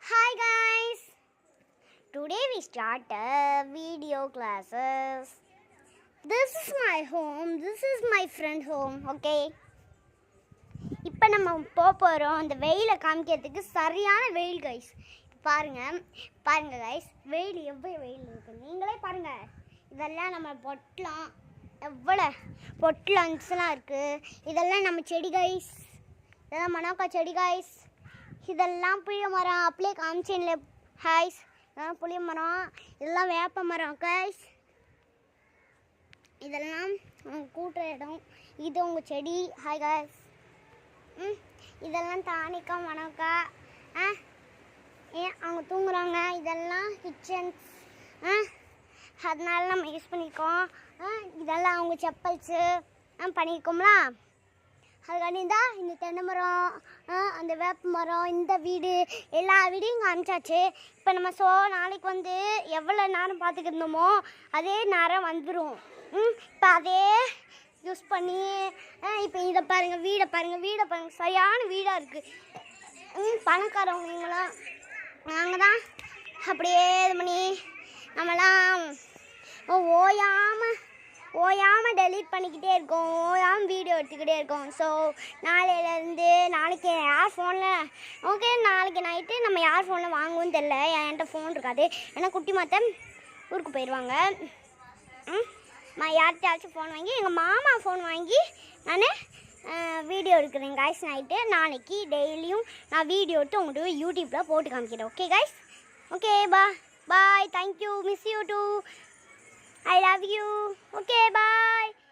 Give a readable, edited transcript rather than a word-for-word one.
Hi guys, today we start video classes. This is my home, this is my friend home, okay? இப்போ நம்ம போகிறோம் அந்த வெயிலை காமிக்கிறதுக்கு சரியான வெயில் கைஸ். பாருங்க கைஸ், வெயில் எவ்வளோ வெயில் இருக்குது நீங்களே பாருங்கள். இதெல்லாம் நம்ம பொட்டலாம், எவ்வளோ பொட்டலன்ஸ்லாம் இருக்குது. இதெல்லாம் நம்ம செடி கைஸ், இதெல்லாம் மனோக்கா செடி கைஸ். இதெல்லாம் புளிய மரம் அப்படியே காமிச்சேன்ல ஹாய்ஸ். இதெல்லாம் புளிய மரம், இதெல்லாம் வேப்ப மரம் கைஸ். இதெல்லாம் கூட்டுற இடம், இது உங்கள் செடி ஹாய் கைஸ். இதெல்லாம் தானிக்கா மனோக்கா ஏன் அவங்க தூங்குறாங்க. இதெல்லாம் கிச்சன்ஸ், அதனால நம்ம யூஸ் பண்ணியிருக்கோம். இதெல்லாம் அவங்க செப்பல்ஸு பண்ணியிருக்கோம்ல. அதுக்காண்டி தான் இந்த தென்னை மரம், அந்த வேப்ப மரம், இந்த வீடு, எல்லா வீடையும் காமிச்சாச்சு. இப்போ நம்ம நாளைக்கு வந்து எவ்வளோ நேரம் பார்த்துக்கிட்டு இருந்தோமோ அதே நேரம் வந்துடும். இப்போ அதே யூஸ் பண்ணி இப்போ இதை பாருங்கள், வீடை பாருங்கள், சரியான வீடாக இருக்குது. பணக்காரவங்களாம் நாங்கள் தான் அப்படியே இது பண்ணி நம்மலாம் ஓயாமல் டெலீட் பண்ணிக்கிட்டே இருக்கோம், ஓயாமல் வீடியோ எடுத்துக்கிட்டே இருக்கோம். ஸோ நாளையிலேருந்து நாளைக்கு யார் ஃபோனில் நாளைக்கு நைட்டு நம்ம யார் ஃபோனில் வாங்குவோன்னு தெரில. என்கிட்ட ஃபோன் இருக்காது, ஏன்னா குட்டி மாத்த ஊருக்கு போயிடுவாங்க. யார்கிட்டயாச்சும் ஃபோன் வாங்கி எங்கள் மாமா ஃபோன் வாங்கி நான் வீடியோ எடுக்கிறேன் கைஸ். நைட்டு நாளைக்கு டெய்லியும் நான் வீடியோ எடுத்து உங்கள்கிட்ட யூடியூப்பில் போட்டு காமிக்கிறேன். Okay guys, okay bye, thank you, miss you too, I love you. Okay, bye.